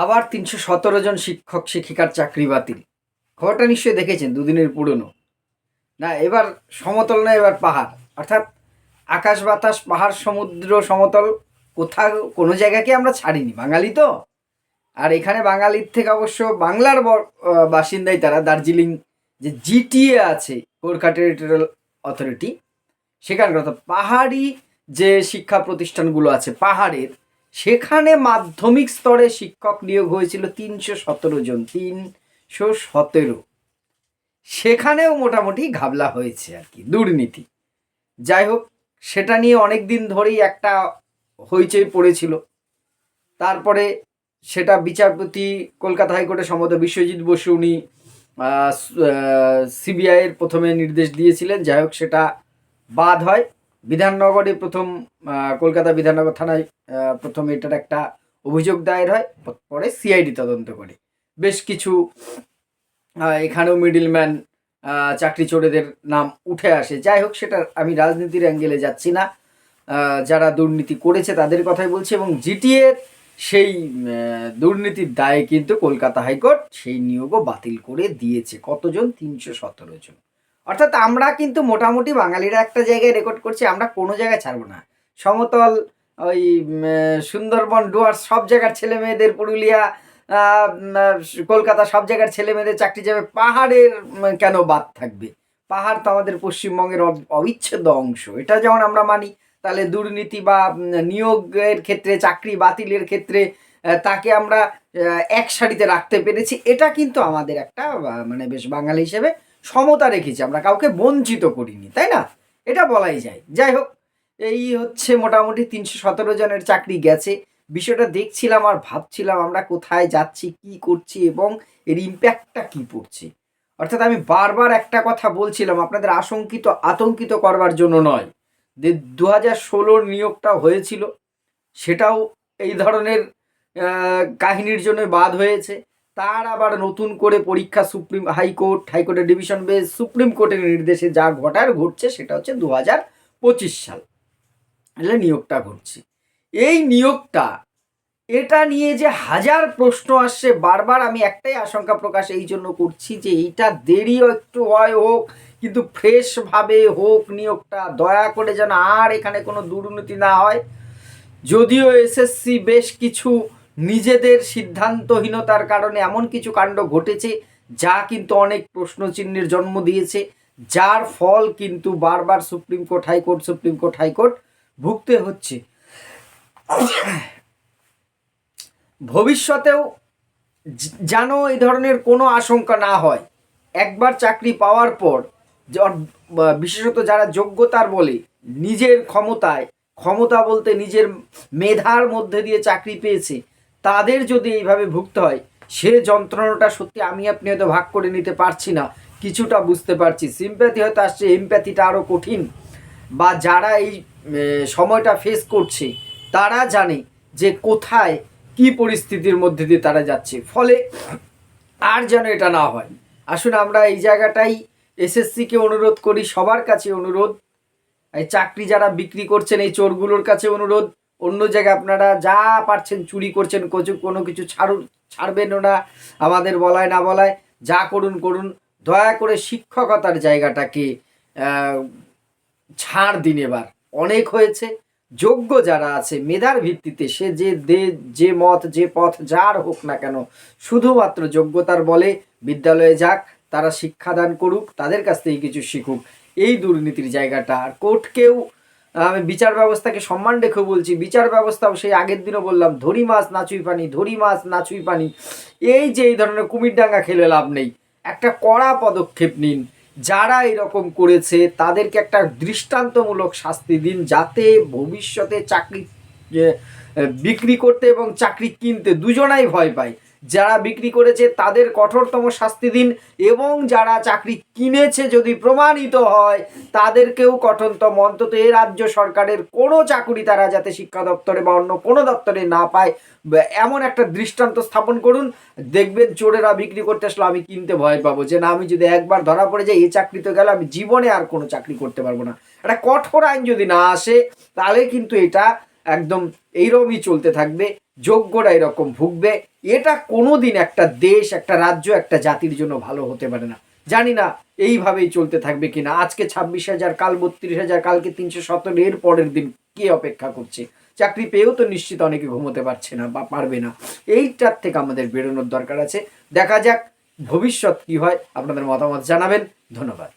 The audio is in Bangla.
আবার ৩১৭ জন শিক্ষক শিক্ষিকার চাকরি বাতিল। খবরটা নিশ্চয়ই দেখেছেন, দুদিনের পুরনো। না, এবার সমতল না, এবার পাহাড়। অর্থাৎ আকাশ বাতাস পাহাড় সমুদ্র সমতল, কোথাও কোনো জায়গাকে আমরা ছাড়িনি, বাঙালি তো। আর এখানে বাঙালির থেকে অবশ্য বাংলার বাসিন্দাই তারা। দার্জিলিং যে জিটিএ আছে, গোর্খা টেরিটোরিয়াল অথরিটি, সেখানকার অর্থাৎ পাহাড়ি যে শিক্ষা প্রতিষ্ঠানগুলো আছে পাহাড়ের, সেখানে মাধ্যমিক স্তরে শিক্ষক নিয়োগ হয়েছিল ৩১৭ জন, ৩17। সেখানেও মোটামুটি ঘাবলা হয়েছে আর কি, দুর্নীতি। যাই হোক, সেটা নিয়ে অনেক দিন ধরেই একটা হইচই পড়েছিল। তারপরে সেটা বিচারপতি কলকাতা হাইকোর্টের সম্ভবত বিশ্বজিৎ বসু, উনি সিবিআইয়ের প্রথমে নির্দেশ দিয়েছিলেন। যাই হোক, সেটা বাদ হয়। বিধাননগরে প্রথম কলকাতা বিধাননগর থানায় প্রথম এটার একটা অভিযোগ দায়ের হয়, পরে সিআইডি তদন্ত করে। বেশ কিছু এখানেও মিডলম্যান চাকরি চোরেদের নাম উঠে আসে। যাই হোক, সেটা আমি রাজনীতির অ্যাঙ্গেলে যাচ্ছি না, যারা দুর্নীতি করেছে তাদের কথাই বলছি। এবং জিটিএর সেই দুর্নীতির দায়ে কিন্তু কলকাতা হাইকোর্ট সেই নিয়োগও বাতিল করে দিয়েছে। কতজন? ৩17 জন। অর্থাৎ আমরা কিন্তু মোটামুটি বাঙালিরা একটা জায়গায় রেকর্ড করছি, আমরা কোনো জায়গায় ছাড়বো না। সমতল, ওই সুন্দরবন, ডুয়ার্স, সব জায়গার ছেলে মেয়েদের, পুরুলিয়া, কলকাতা, সব জায়গার ছেলে মেয়েদের চাকরি যাবে। পাহাড়ের কেন বাদ থাকবে? পাহাড় তো আমাদের পশ্চিমবঙ্গের অবিচ্ছেদ্য অংশ। এটা যেমন আমরা মানি, তাহলে দুর্নীতি বা নিয়োগের ক্ষেত্রে, চাকরি বাতিলের ক্ষেত্রে তাকে আমরা এক সারিতে রাখতে পেরেছি। এটা কিন্তু আমাদের একটা মানে বেশ বাঙালি হিসেবে সমতা রেখেছি, আমরা কাউকে বঞ্চিত করিনি, তাই না? এটা বলাই যায়। যাই হোক, এই হচ্ছে মোটামুটি ৩১৭ জনের চাকরি গেছে। বিষয়টা দেখছিলাম আর ভাবছিলাম আমরা কোথায় যাচ্ছি, কি করছি এবং এর ইম্প্যাক্টটা কি পড়ছে। অর্থাৎ আমি বারবার একটা কথা বলছিলাম, আপনাদের আতঙ্কিত করবার জন্য নয়। যে ২০১৬ নিয়োগটা হয়েছিল, সেটাও এই ধরনের কাহিনীর জন্য বাদ হয়েছে। তার আবার নতুন করে পরীক্ষা হাইকোর্টের ডিভিশন বেঞ্চ, সুপ্রিম কোর্টের নির্দেশে যা ঘটছে, সেটা হচ্ছে ২০২৫ সাল নিয়োগটা ঘটছে। এই নিয়োগটা, এটা নিয়ে যে হাজার প্রশ্ন আসছে, বারবার আমি একটাই আশঙ্কা প্রকাশ এই জন্য করছি যে এইটা দেরিও একটু হোক, কিন্তু ফ্রেশভাবে হোক নিয়োগটা, দয়া করে যেন আর এখানে কোনো দুর্নীতি না হয়। যদিও এসএসসি বেশ কিছু নিজেদের সিদ্ধান্তহীনতার কারণে এমন কিছু কাণ্ড ঘটেছে যা কিন্তু অনেক প্রশ্নচিহ্নের জন্ম দিয়েছে, যার ফল কিন্তু বারবার সুপ্রিম কোর্ট হাইকোর্ট ভুগতে হচ্ছে। ভবিষ্যতেও যেন এই ধরনের কোনো আশঙ্কা না হয়। একবার চাকরি পাওয়ার পর, বিশেষত যারা যোগ্যতার বলে নিজের ক্ষমতা বলতে নিজের মেধার মধ্যে দিয়ে চাকরি পেয়েছে, তাদের যদি এইভাবে ভুগতে হয়, সে যন্ত্রণাটা সত্যি আমি আপনি হয়তো ভাগ করে নিতে পারছি না, কিছুটা বুঝতে পারছি। সিম্প্যাথি হয়তো আসছে, এমপ্যাথিটা আরও কঠিন। বা যারা এই সময়টা ফেস করছে, তারা জানে যে কোথায় কি পরিস্থিতির মধ্যে দিয়ে তারা যাচ্ছে। ফলে আর যেন এটা না হয়। আসুন আমরা এই জায়গাটাই এসএসসিকে অনুরোধ করি, সবার কাছে অনুরোধ, এই চাকরি যারা বিক্রি করছেন এই চোরগুলোর কাছে অনুরোধ, অন্য জায়গায় আপনারা যা পারছেন চুরি করছেন, কোনো কিছু ছাড়বেনও না, আমাদের বলায় না বলায়, যা করুন, দয়া করে শিক্ষকতার জায়গাটাকে ছাড় দিন। এবার অনেক হয়েছে। যোগ্য যারা আছে মেধার ভিত্তিতে, সে যে মত যে পথ যার হোক না কেন, শুধুমাত্র যোগ্যতার বলে বিদ্যালয়ে যাক, তারা শিক্ষাদান করুক, তাদের কাছ থেকে কিছু শিখুক। এই দুর্নীতির জায়গাটা, আর কোর্টকেও আমি বিচার ব্যবস্থাকে সম্মান রেখেও বলছি, বিচার ব্যবস্থাও সেই আগের দিনও বললাম, ধরি মাছ নাচুই পানি, এই যে এই ধরনের কুমিরডাঙ্গা খেলে লাভ নেই। একটা কড়া পদক্ষেপ নিন, যারা এরকম করেছে তাদেরকে একটা দৃষ্টান্তমূলক শাস্তি দিন, যাতে ভবিষ্যতে চাকরি বিক্রি করতে এবং চাকরি কিনতে দুজনাই ভয় পায়। যারা বিক্রি করেছে তাদের কঠোরতম শাস্তি দিন, এবং যারা চাকরি কিনেছে যদি প্রমাণিত হয় তাদেরকেও কঠোরতম, অন্তত এ রাজ্য সরকারের কোনো চাকুরি তারা যাতে শিক্ষা দপ্তরে বা অন্য কোনো দপ্তরে না পায়, এমন একটা দৃষ্টান্ত স্থাপন করুন। দেখবেন চোরেরা বিক্রি করতে আসলে আমি কিনতে ভয় পাবো, যে না, আমি যদি একবার ধরা পড়ে যাই এই চাকরি তো গেল, আমি জীবনে আর কোনো চাকরি করতে পারবো না। একটা কঠোর আইন যদি না আসে, তাহলে কিন্তু এটা একদম এইরকমই চলতে থাকবে। যোগ্যরা এরকম ভুগবে। এটা কোনো দিন একটা দেশ, একটা রাজ্য, একটা জাতির জন্য ভালো হতে পারে না। জানি না এইভাবেই চলতে থাকবে কিনা। আজকে 26,000, কাল 32,000, কালকে 317, এর পরের দিন কে অপেক্ষা করছে? চাকরি পেয়েও তো নিশ্চিত অনেকে ঘুমোতে পারছে না বা পারবে না। এইটার থেকে আমাদের বেরোনোর দরকার আছে। দেখা যাক ভবিষ্যৎ কি হয়। আপনাদের মতামত জানাবেন। ধন্যবাদ।